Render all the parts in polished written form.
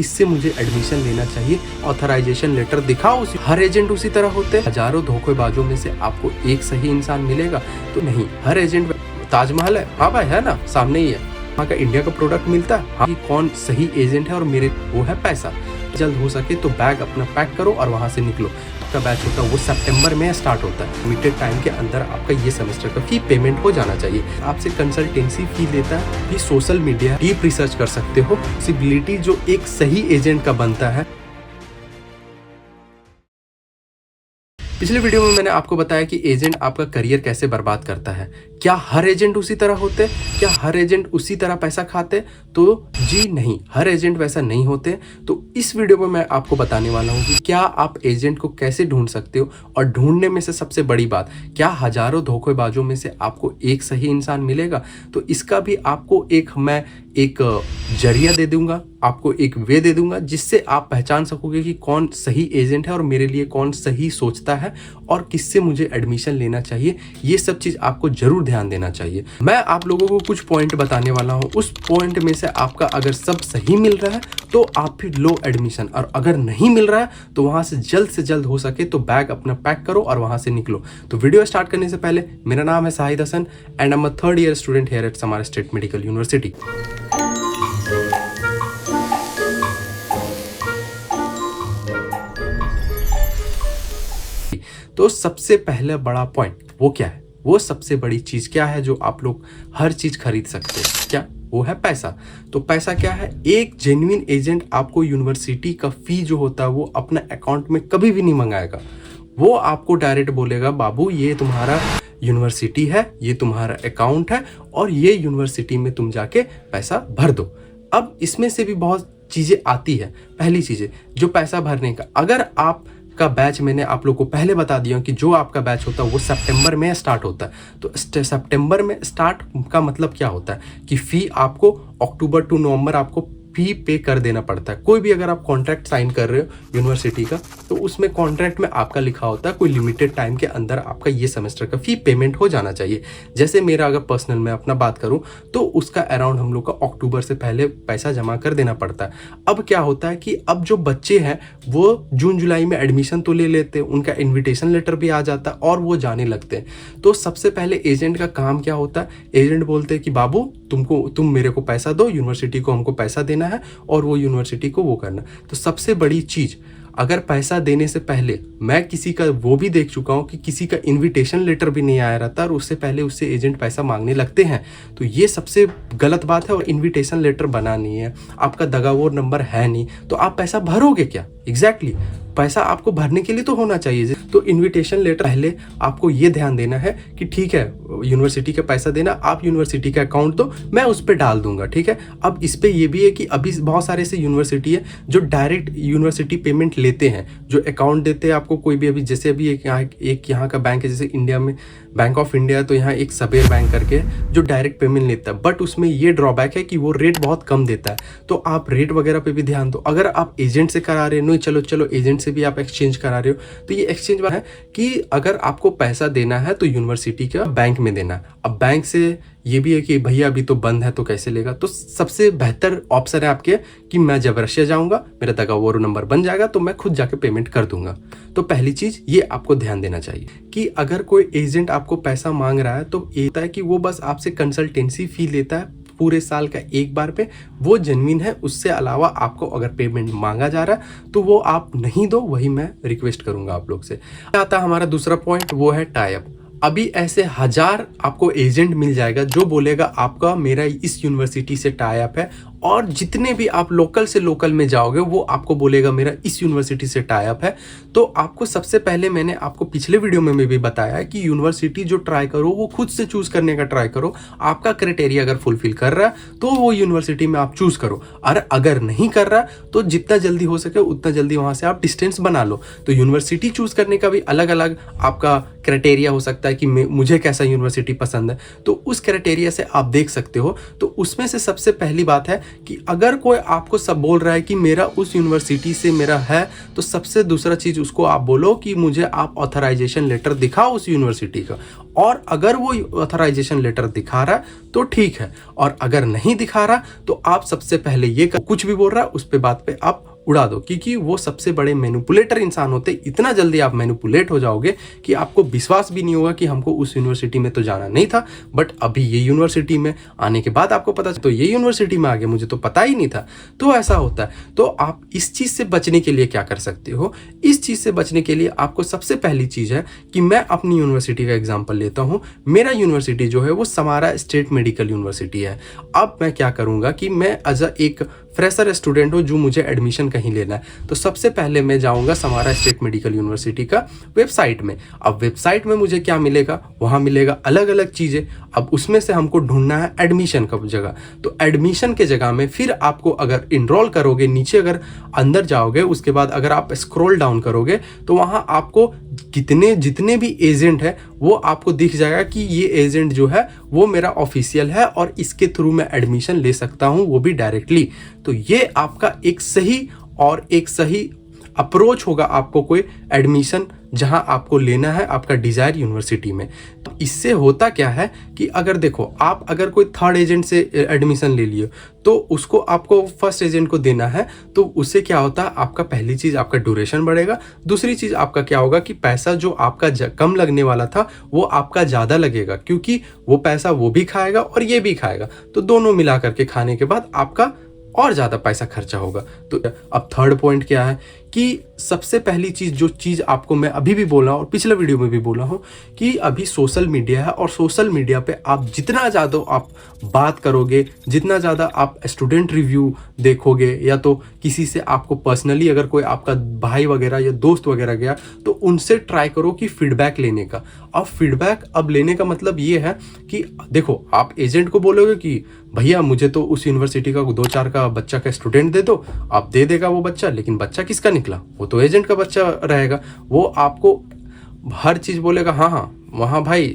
इससे मुझे एडमिशन लेना चाहिए, ऑथराइजेशन लेटर दिखाओ। हर एजेंट उसी तरह होते हैं। हजारों धोखेबाजों में से आपको एक सही इंसान मिलेगा तो नहीं। हर एजेंट ताजमहल है, हाँ भाई है ना, सामने ही है, वहाँ का इंडिया का प्रोडक्ट मिलता है। हाँ, कौन सही एजेंट है और मेरे वो है पैसा। जल्द हो सके तो बैग अपना पैक करो और वहाँ से निकलो। आपका बैच होता है वो सितंबर में स्टार्ट होता है। लिमिटेड टाइम के अंदर आपका ये सेमेस्टर का फी पेमेंट हो जाना चाहिए। आपसे कंसल्टेंसी फी लेता है, भी सोशल मीडिया डीप रिसर्च कर सकते हो। पॉसिबिलिटी जो एक सही एजेंट का बनता है। पिछले वीडियो में मैंने आपको बताया कि एजेंट आपका करियर कैसे बर्बाद करता है। क्या हर एजेंट उसी तरह होते? क्या हर एजेंट उसी तरह पैसा खाते? तो जी नहीं, हर एजेंट वैसा नहीं होते। तो इस वीडियो में मैं आपको बताने वाला हूँ कि क्या आप एजेंट को कैसे ढूंढ सकते हो, और ढूंढने में से सबसे बड़ी बात, क्या हजारों धोखेबाजों में से आपको एक सही इंसान मिलेगा। तो इसका भी आपको मैं एक जरिया दे दूंगा, आपको एक वे दे दूंगा जिससे आप पहचान सकोगे कि कौन सही एजेंट है और मेरे लिए कौन सही सोचता है और किससे मुझे एडमिशन लेना चाहिए। ये सब चीज़ आपको जरूर ध्यान देना चाहिए। मैं आप लोगों को कुछ पॉइंट बताने वाला हूँ। उस पॉइंट में से आपका अगर सब सही मिल रहा है तो आप फिर लो एडमिशन, और अगर नहीं मिल रहा है तो वहाँ से जल्द हो सके तो बैग अपना पैक करो और वहाँ से निकलो। तो वीडियो स्टार्ट करने से पहले, मेरा नाम है Shahid Hasan and I am a 3rd year student here at Samara State Medical University. तो सबसे पहले बड़ा पॉइंट वो क्या है, वो सबसे बड़ी चीज क्या है जो आप लोग हर चीज खरीद सकते हैं, क्या वो है पैसा। तो पैसा क्या है? एक जेन्युइन एजेंट आपको यूनिवर्सिटी का फी जो होता है वो अपना अकाउंट में कभी भी नहीं मंगाएगा। वो आपको डायरेक्ट बोलेगा, बाबू ये तुम्हारा यूनिवर्सिटी है, ये तुम्हारा अकाउंट है और ये यूनिवर्सिटी में तुम जाके पैसा भर दो। अब इसमें से भी बहुत चीजें आती है। पहली चीजें जो पैसा भरने का, अगर आप का बैच मैंने आप लोग को पहले बता दिया कि जो आपका बैच होता है वो सितंबर में स्टार्ट होता है। तो सितंबर में स्टार्ट का मतलब क्या होता है कि फी आपको अक्टूबर टू नवंबर आपको फी पे कर देना पड़ता है। कोई भी अगर आप कॉन्ट्रैक्ट साइन कर रहे हो यूनिवर्सिटी का, तो उसमें कॉन्ट्रैक्ट में आपका लिखा होता है कोई लिमिटेड टाइम के अंदर आपका ये सेमेस्टर का फी पेमेंट हो जाना चाहिए। जैसे मेरा अगर पर्सनल में अपना बात करूं तो उसका अराउंड हम लोग का अक्टूबर से पहले पैसा जमा कर देना पड़ता है। अब क्या होता है कि अब जो बच्चे हैं वो जून जुलाई में एडमिशन तो ले लेते हैं, उनका इन्विटेशन लेटर भी आ जाता है और वो जाने लगते हैं। तो सबसे पहले एजेंट का काम क्या होता है? एजेंट बोलते हैं कि बाबू तुम मेरे को पैसा दो, यूनिवर्सिटी को हमको पैसा देना है और वो यूनिवर्सिटी को वो करना। तो सबसे बड़ी चीज, अगर पैसा देने से पहले, मैं किसी का वो भी देख चुका हूं कि किसी का इनविटेशन लेटर भी नहीं आया रहता और उससे पहले उससे एजेंट पैसा मांगने लगते हैं। तो ये सबसे गलत बात है। और इनविटेशन लेटर बना नहीं है, आपका दगावोर नंबर है नहीं, तो आप पैसा भरोगे क्या? एग्जैक्टली पैसा आपको भरने के लिए तो होना चाहिए। तो इनविटेशन लेटर पहले आपको ये ध्यान देना है कि ठीक है यूनिवर्सिटी का पैसा देना, आप यूनिवर्सिटी का अकाउंट दो, मैं उस पर डाल दूंगा, ठीक है। अब इस पे ये भी है कि अभी बहुत सारे ऐसे यूनिवर्सिटी है जो डायरेक्ट यूनिवर्सिटी पेमेंट लेते हैं, जो अकाउंट देते हैं आपको। कोई भी अभी जैसे अभी एक यहाँ का बैंक है, जैसे इंडिया में बैंक ऑफ इंडिया, तो यहाँ एक सबेर बैंक करके है जो डायरेक्ट पेमेंट लेता है। बट उसमें ये ड्रॉबैक है कि वो रेट बहुत कम देता है। तो आप रेट वगैरह पे भी ध्यान दो। अगर आप एजेंट से करा रहे हो, नहीं चलो एजेंट से भी आप एक्सचेंज करा रहे हो, तो ये एक्सचेंज है कि अगर आपको पैसा देना है तो यूनिवर्सिटी का बैंक में देना। अब बैंक से ये भी है कि भैया अभी तो बंद है तो कैसे लेगा। तो सबसे बेहतर ऑप्शन है आपके कि मैं जब रशिया जाऊंगा, मेरा दगावोर नंबर बन जाएगा तो मैं खुद जाके पेमेंट कर दूंगा। तो पहली चीज ये आपको ध्यान देना चाहिए कि अगर कोई एजेंट आपको पैसा मांग रहा है तो ये होता है कि वो बस आपसे कंसल्टेंसी फी लेता है पूरे साल का एक बार पे, वो जेन्युइन है। उससे अलावा आपको अगर पेमेंट मांगा जा रहा है तो वो आप नहीं दो, वही मैं रिक्वेस्ट करूंगा आप लोग से। आता है हमारा दूसरा पॉइंट, वो है टाई अप। अभी ऐसे हजार आपको एजेंट मिल जाएगा जो बोलेगा आपका मेरा इस यूनिवर्सिटी से टाई अप है, और जितने भी आप लोकल से लोकल में जाओगे वो आपको बोलेगा मेरा इस यूनिवर्सिटी से टाई अप है। तो आपको सबसे पहले, मैंने आपको पिछले वीडियो में भी बताया है कि यूनिवर्सिटी जो ट्राई करो वो खुद से चूज करने का ट्राई करो। आपका क्राइटेरिया अगर फुलफिल कर रहा है तो वो यूनिवर्सिटी में आप चूज करो, और अगर नहीं कर रहा तो जितना जल्दी हो सके उतना जल्दी वहां से आप डिस्टेंस बना लो। तो यूनिवर्सिटी चूज करने का भी अलग अलग आपका क्राइटेरिया हो सकता है कि मुझे कैसा यूनिवर्सिटी पसंद है, तो उस क्राइटेरिया से आप देख सकते हो। तो उसमें से सबसे पहली बात है कि अगर कोई आपको सब बोल रहा है कि मेरा उस यूनिवर्सिटी से मेरा है, तो सबसे दूसरा चीज़ उसको आप बोलो कि मुझे आप ऑथराइजेशन लेटर दिखाओ उस यूनिवर्सिटी का। और अगर वो ऑथराइजेशन लेटर दिखा रहा है तो ठीक है, और अगर नहीं दिखा रहा तो आप सबसे पहले ये कुछ भी बोल रहा है उस पे बात पे आप उड़ा दो, क्योंकि वो सबसे बड़े मैनिपुलेटर इंसान होते हैं। इतना जल्दी आप मैनिपुलेट हो जाओगे कि आपको विश्वास भी नहीं होगा कि हमको उस यूनिवर्सिटी में तो जाना नहीं था, बट अभी ये यूनिवर्सिटी में आने के बाद आपको पता तो ये यूनिवर्सिटी में आ गया, मुझे तो पता ही नहीं था। तो ऐसा होता है। तो आप इस चीज़ से बचने के लिए क्या कर सकते हो? इस चीज़ से बचने के लिए आपको सबसे पहली चीज़ है कि मैं अपनी यूनिवर्सिटी का एग्जाम्पल लेता हूँ। मेरा यूनिवर्सिटी जो है वो समारा स्टेट मेडिकल यूनिवर्सिटी है। अब मैं क्या करूँगा कि मैं एज एक फ्रेशर स्टूडेंट हूँ जो मुझे एडमिशन कहीं लेना है, तो सबसे पहले मैं जाऊँगा समारा स्टेट मेडिकल यूनिवर्सिटी का वेबसाइट में। अब वेबसाइट में मुझे क्या मिलेगा? वहाँ मिलेगा अलग अलग चीज़ें। अब उसमें से हमको ढूंढना है एडमिशन का जगह। तो एडमिशन के जगह में फिर आपको अगर इनरोल करोगे, नीचे अगर अंदर जाओगे, उसके बाद अगर आप स्क्रॉल डाउन करोगे तो वहाँ आपको जितने भी एजेंट है वो आपको दिख जाएगा कि ये एजेंट जो है वो मेरा ऑफिशियल है और इसके थ्रू मैं एडमिशन ले सकता हूँ, वो भी डायरेक्टली। तो ये आपका एक सही अप्रोच होगा आपको कोई एडमिशन जहां आपको लेना है आपका डिजायर यूनिवर्सिटी में। तो इससे होता क्या है कि अगर देखो आप अगर कोई थर्ड एजेंट से एडमिशन ले लिए तो उसको आपको फर्स्ट एजेंट को देना है, तो उससे क्या होता है, आपका पहली चीज़ आपका ड्यूरेशन बढ़ेगा। दूसरी चीज़ आपका क्या होगा कि पैसा जो आपका कम लगने वाला था वो आपका ज़्यादा लगेगा, क्योंकि वो पैसा वो भी खाएगा और ये भी खाएगा, तो दोनों मिला करके खाने के बाद आपका और ज़्यादा पैसा खर्चा होगा। तो अब थर्ड पॉइंट क्या है कि सबसे पहली चीज़ जो चीज़ आपको मैं अभी भी बोला और पिछले वीडियो में भी बोला हूँ कि अभी सोशल मीडिया है, और सोशल मीडिया पे आप जितना ज़्यादा आप बात करोगे, जितना ज़्यादा आप स्टूडेंट रिव्यू देखोगे, या तो किसी से आपको पर्सनली अगर कोई आपका भाई वगैरह या दोस्त वगैरह गया तो उनसे ट्राई करो कि फीडबैक लेने का। अब फीडबैक अब लेने का मतलब ये है कि देखो आप एजेंट को बोलोगे कि भैया मुझे तो उस यूनिवर्सिटी का 2-4 का बच्चा का स्टूडेंट दे दो, आप दे देगा वो बच्चा, लेकिन बच्चा किसका निकला? वो तो एजेंट का बच्चा रहेगा। वो आपको हर चीज़ बोलेगा, हाँ हाँ वहाँ भाई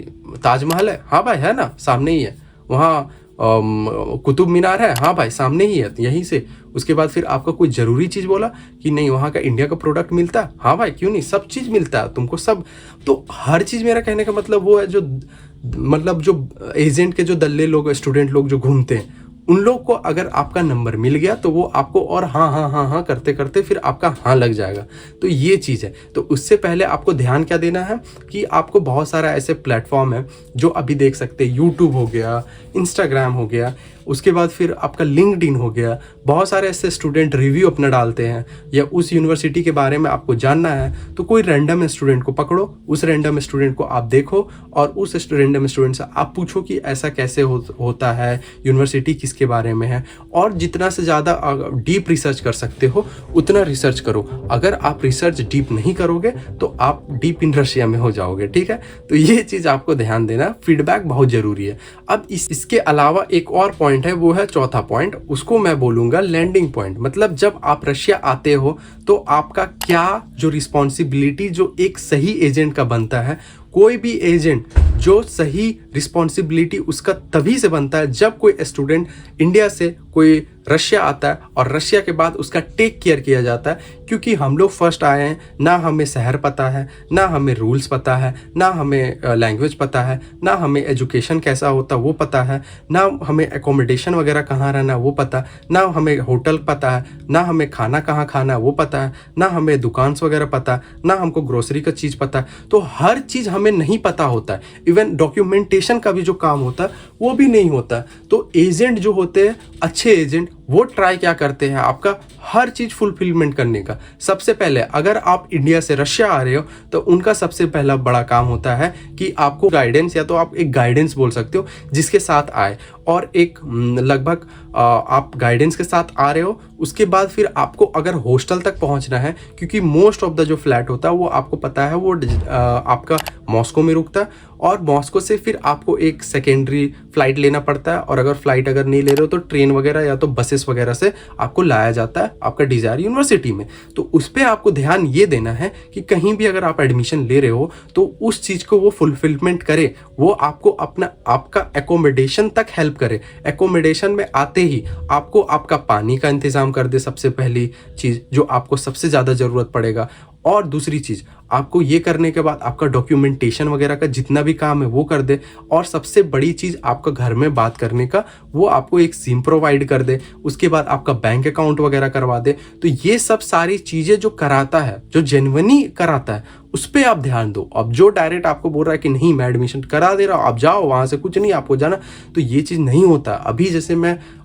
ताजमहल है, हाँ भाई है ना सामने ही है, वहाँ कुतुब मीनार है, हाँ भाई सामने ही है, यहीं से। उसके बाद फिर आपका कोई ज़रूरी चीज़ बोला कि नहीं वहाँ का इंडिया का प्रोडक्ट मिलता है, हाँ भाई क्यों नहीं, सब चीज़ मिलता है तुमको सब। तो हर चीज़, मेरा कहने का मतलब वो है जो एजेंट के जो दल्ले लोग, स्टूडेंट लोग जो घूमते हैं, उन लोग को अगर आपका नंबर मिल गया तो वो आपको और हाँ हाँ हाँ हाँ करते करते फिर आपका हाँ लग जाएगा। तो ये चीज़ है। तो उससे पहले आपको ध्यान क्या देना है कि आपको बहुत सारा ऐसे प्लेटफॉर्म है जो अभी देख सकते हैं, यूट्यूब हो गया, इंस्टाग्राम हो गया, उसके बाद फिर आपका लिंक्डइन हो गया। बहुत सारे ऐसे स्टूडेंट रिव्यू अपना डालते हैं, या उस यूनिवर्सिटी के बारे में आपको जानना है तो कोई रैंडम स्टूडेंट को पकड़ो, उस रैंडम स्टूडेंट को आप देखो और उस रैंडम स्टूडेंट से आप पूछो कि ऐसा कैसे होता है, यूनिवर्सिटी किसके बारे में है, और जितना से ज़्यादा डीप रिसर्च कर सकते हो उतना रिसर्च करो। अगर आप रिसर्च डीप नहीं करोगे तो आप डीप इन रशिया में हो जाओगे, ठीक है। तो ये चीज़ आपको ध्यान देना, फीडबैक बहुत ज़रूरी है। अब इसके अलावा एक और पॉइंट है, वो है चौथा पॉइंट, उसको मैं बोलूंगा लैंडिंग पॉइंट। मतलब जब आप रशिया आते हो तो आपका क्या जो रिस्पॉन्सिबिलिटी जो एक सही एजेंट का बनता है। कोई भी एजेंट जो सही रिस्पॉन्सिबिलिटी उसका तभी से बनता है जब कोई स्टूडेंट इंडिया से कोई रशिया आता है और रशिया के बाद उसका टेक केयर किया जाता है। क्योंकि हम लोग फर्स्ट आए हैं, ना हमें शहर पता है, ना हमें रूल्स पता है, ना हमें लैंग्वेज पता है, ना हमें एजुकेशन कैसा होता वो पता है, ना हमें एकोमोडेशन वगैरह कहाँ रहना वो पता, ना हमें होटल पता है, ना हमें खाना कहाँ खाना वो पता है, ना हमें दुकान वगैरह पता, ना हमको ग्रोसरी का चीज़ पता है। तो हर चीज़ हमें नहीं पता होता है। इवन डॉक्यूमेंटेशन का भी जो काम होता है वो भी नहीं होता है। तो एजेंट जो होते हैं, अच्छे एजेंट, वो ट्राई क्या करते हैं आपका हर चीज़ फुलफिलमेंट करने का। सबसे पहले अगर आप इंडिया से रशिया आ रहे हो तो उनका सबसे पहला बड़ा काम होता है कि आपको गाइडेंस, या तो आप एक गाइडेंस बोल सकते हो जिसके साथ आए, और एक लगभग आप गाइडेंस के साथ आ रहे हो। उसके बाद फिर आपको अगर हॉस्टल तक पहुंचना है, क्योंकि मोस्ट ऑफ द जो फ्लैट होता है वो आपको पता है वो आपका मॉस्को में रुकता है, और मॉस्को से फिर आपको एक सेकेंडरी फ्लाइट लेना पड़ता है। और अगर फ्लाइट अगर नहीं ले रहे हो तो ट्रेन वगैरह या तो बसेस प्रोसेस वगैरह से आपको लाया जाता है आपका डिजायर यूनिवर्सिटी में। तो उस पर आपको ध्यान ये देना है कि कहीं भी अगर आप एडमिशन ले रहे हो तो उस चीज़ को वो फुलफिलमेंट करे, वो आपको आपका एकोमोडेशन तक हेल्प करे। एकोमोडेशन में आते ही आपको आपका पानी का इंतज़ाम कर दे, सबसे पहली चीज़ जो आपको सबसे ज़्यादा ज़रूरत पड़ेगा। और दूसरी चीज़ आपको ये करने के बाद आपका डॉक्यूमेंटेशन वगैरह का जितना भी काम है वो कर दे। और सबसे बड़ी चीज़ आपका घर में बात करने का, वो आपको एक सिम प्रोवाइड कर दे। उसके बाद आपका बैंक अकाउंट वगैरह करवा दे। तो ये सब सारी चीज़ें जो कराता है, जो जेन्युइनली कराता है, उस पर आप ध्यान दो। अब जो डायरेक्ट आपको बोल रहा है कि नहीं मैं एडमिशन करा दे रहा हूँ, आप जाओ वहाँ से, कुछ नहीं आपको जाना, तो ये चीज़ नहीं होता। अभी जैसे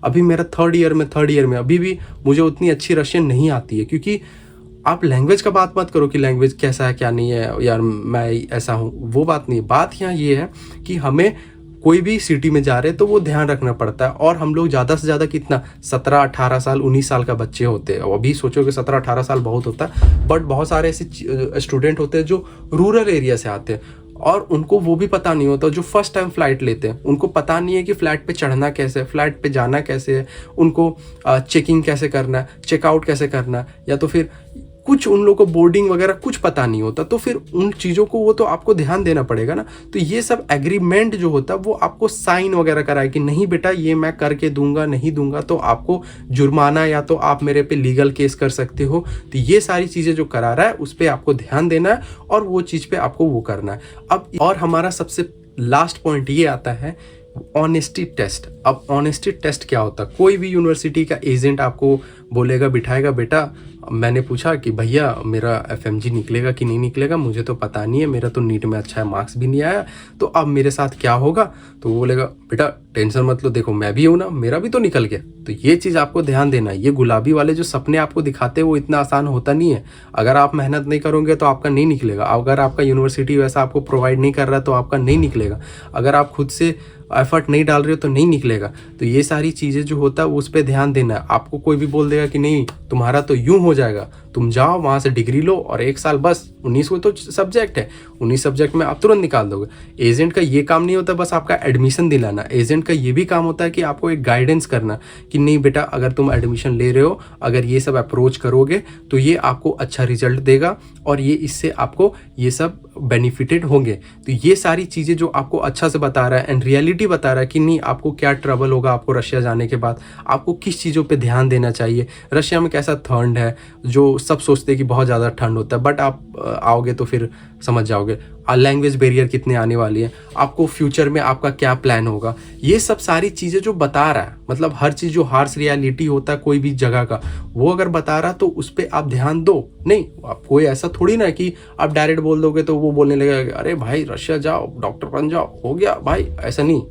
अभी मेरा थर्ड ईयर में अभी भी मुझे उतनी अच्छी रशियन नहीं आती है, क्योंकि आप लैंग्वेज का बात मत करो कि लैंग्वेज कैसा है क्या नहीं है, यार मैं ऐसा हूँ, वो बात नहीं। बात यहाँ ये है कि हमें कोई भी सिटी में जा रहे हैं तो वो ध्यान रखना पड़ता है। और हम लोग ज़्यादा से ज़्यादा कितना 17, 18 साल 19 साल का बच्चे होते हैं। अभी सोचो कि 17, 18 साल बहुत होता है, बट बहुत सारे ऐसे स्टूडेंट होते हैं जो रूरल एरिया से आते हैं और उनको वो भी पता नहीं होता। जो फर्स्ट टाइम फ्लाइट लेते हैं उनको पता नहीं है कि फ्लाइट पे चढ़ना कैसे है, फ्लाइट पे जाना कैसे है, उनको चेकिंग कैसे करना है, चेकआउट कैसे करना है, या तो फिर कुछ उन लोगों को बोर्डिंग वगैरह कुछ पता नहीं होता। तो फिर उन चीज़ों को वो तो आपको ध्यान देना पड़ेगा ना। तो ये सब एग्रीमेंट जो होता है वो आपको साइन वगैरह कराए कि नहीं बेटा ये मैं करके दूंगा, नहीं दूंगा तो आपको जुर्माना या तो आप मेरे पे लीगल केस कर सकते हो। तो ये सारी चीज़ें जो करा रहा है उस पर आपको ध्यान देना है और वो चीज़ पे आपको वो करना है। अब और हमारा सबसे लास्ट पॉइंट ये आता है ऑनेस्टी टेस्ट। अब ऑनेस्टी टेस्ट क्या होता है? कोई भी यूनिवर्सिटी का एजेंट आपको बोलेगा, बिठाएगा, बेटा मैंने पूछा कि भैया मेरा एफएमजी निकलेगा कि नहीं निकलेगा, मुझे तो पता नहीं है, मेरा तो नीट में अच्छा मार्क्स भी नहीं आया, तो अब मेरे साथ क्या होगा? तो वो बोलेगा बेटा टेंशन मत लो, देखो मैं भी हूँ ना, मेरा भी तो निकल गया। तो ये चीज़ आपको ध्यान देना है। ये गुलाबी वाले जो सपने आपको दिखाते हैं वो इतना आसान होता नहीं है। अगर आप मेहनत नहीं करोगे तो आपका नहीं निकलेगा। अगर आपका यूनिवर्सिटी वैसा आपको प्रोवाइड नहीं कर रहा तो आपका नहीं निकलेगा। अगर आप खुद से एफर्ट नहीं डाल रहे हो तो नहीं निकलेगा। तो ये सारी चीज़ें जो होता है उस पर ध्यान देना है। आपको कोई भी बोल देगा कि नहीं तुम्हारा तो यूं हो जाएगा, तुम जाओ वहाँ से डिग्री लो और 1 साल बस, 19 को तो सब्जेक्ट है, 19 सब्जेक्ट में आप तुरंत निकाल दोगे। एजेंट का ये काम नहीं होता बस आपका एडमिशन दिलाना। एजेंट का ये भी काम होता है कि आपको एक गाइडेंस करना कि नहीं बेटा अगर तुम एडमिशन ले रहे हो, अगर ये सब अप्रोच करोगे तो ये आपको अच्छा रिजल्ट देगा और ये इससे आपको ये सब बेनिफिटेड होंगे। तो ये सारी चीज़ें जो आपको अच्छा से बता रहा है एंड रियलिटी बता रहा है कि नहीं आपको क्या ट्रबल होगा आपको रशिया जाने के बाद, आपको किस चीज़ों पे ध्यान देना चाहिए। रशिया में कैसा ठंड है, जो सब सोचते हैं कि बहुत ज़्यादा ठंड होता है, बट आप आओगे तो फिर समझ जाओगे। लैंग्वेज बैरियर कितने आने वाली है, आपको फ्यूचर में आपका क्या प्लान होगा, ये सब सारी चीज़ें जो बता रहा है, मतलब हर चीज़ जो हार्श रियलिटी होता है कोई भी जगह का, वो अगर बता रहा तो उस पर आप ध्यान दो। नहीं आप कोई ऐसा थोड़ी ना कि आप डायरेक्ट बोल दोगे तो वो बोलने लगेगा अरे भाई रशिया जाओ, डॉक्टर बन जाओ, हो गया भाई। ऐसा नहीं,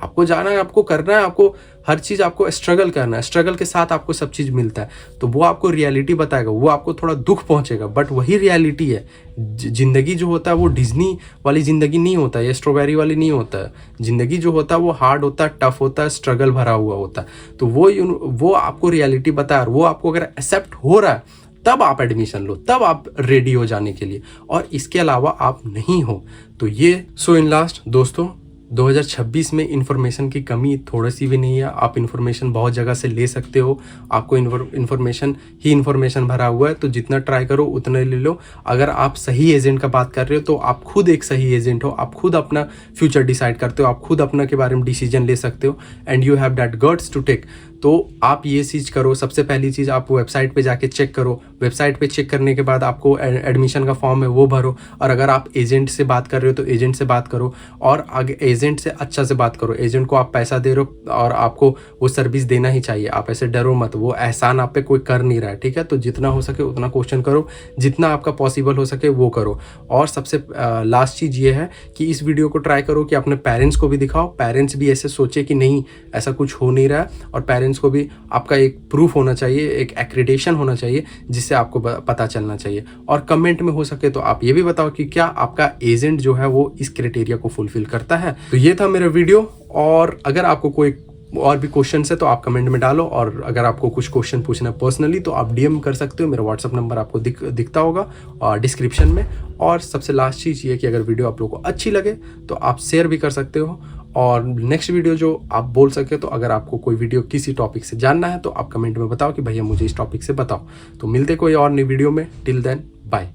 आपको जाना है, आपको करना है, आपको हर चीज़ आपको स्ट्रगल करना है। स्ट्रगल के साथ आपको सब चीज़ मिलता है। तो वो आपको रियलिटी बताएगा, वो आपको थोड़ा दुख पहुंचेगा, बट वही रियलिटी है। ज़िंदगी जो होता है वो डिज्नी वाली ज़िंदगी नहीं होता है, ये स्ट्रॉबेरी वाली नहीं होता है। ज़िंदगी जो होता है वो हार्ड होता है, टफ होता है, स्ट्रगल भरा हुआ होता है। तो वो आपको रियलिटी बताया, वो आपको अगर एक्सेप्ट हो रहा है तब आप एडमिशन लो, तब आप रेडी हो जाने के लिए, और इसके अलावा आप नहीं हो। तो ये सो इन लास्ट दोस्तों 2026 में इन्फॉर्मेशन की कमी थोड़ी सी भी नहीं है। आप इन्फॉर्मेशन बहुत जगह से ले सकते हो, आपको इन्फॉर्मेशन भरा हुआ है, तो जितना ट्राई करो उतना ले लो। अगर आप सही एजेंट का बात कर रहे हो तो आप खुद एक सही एजेंट हो, आप खुद अपना फ्यूचर डिसाइड करते हो, आप खुद अपना के बारे में डिसीजन ले सकते हो and you have that guts to take. तो आप ये चीज़ करो। सबसे पहली चीज़ आप वेबसाइट पे जाके चेक करो। वेबसाइट पे चेक करने के बाद आपको एडमिशन का फॉर्म है वो भरो। और अगर आप एजेंट से बात कर रहे हो तो एजेंट से बात करो, और आगे एजेंट से अच्छा से बात करो। एजेंट को आप पैसा दे रहे हो और आपको वो सर्विस देना ही चाहिए। आप ऐसे डरो मत, वो एहसान आप पे कोई कर नहीं रहा है, ठीक है। तो जितना हो सके उतना क्वेश्चन करो, जितना आपका पॉसिबल हो सके वो करो। और सबसे लास्ट चीज़ ये है कि इस वीडियो को ट्राई करो कि अपने पेरेंट्स को भी दिखाओ। पेरेंट्स भी ऐसे सोचे कि नहीं ऐसा कुछ हो नहीं रहा है, और पेरेंट्स को भी आपका एक प्रूफ होना चाहिए, एक एक्रेडिटेशन होना चाहिए जिससे आपको पता चलना चाहिए। और कमेंट में हो सके तो आप ये भी बताओ कि क्या आपका एजेंट जो है वो इस क्राइटेरिया को फुलफिल करता है। तो ये था मेरा वीडियो, और अगर आपको कोई और भी क्वेश्चन है तो आप कमेंट में डालो, और अगर आपको कुछ क्वेश्चन पूछना है पर्सनली तो आप डीएम कर सकते हो। मेरा व्हाट्सअप नंबर आपको दिखता होगा डिस्क्रिप्शन में। और सबसे लास्ट चीज़ ये कि अगर वीडियो आप लोगों को अच्छी लगे तो आप शेयर भी कर सकते हो, और नेक्स्ट वीडियो जो आप बोल सके, तो अगर आपको कोई वीडियो किसी टॉपिक से जानना है तो आप कमेंट में बताओ कि भैया मुझे इस टॉपिक से बताओ। तो मिलते कोई और नई वीडियो में। Till then bye.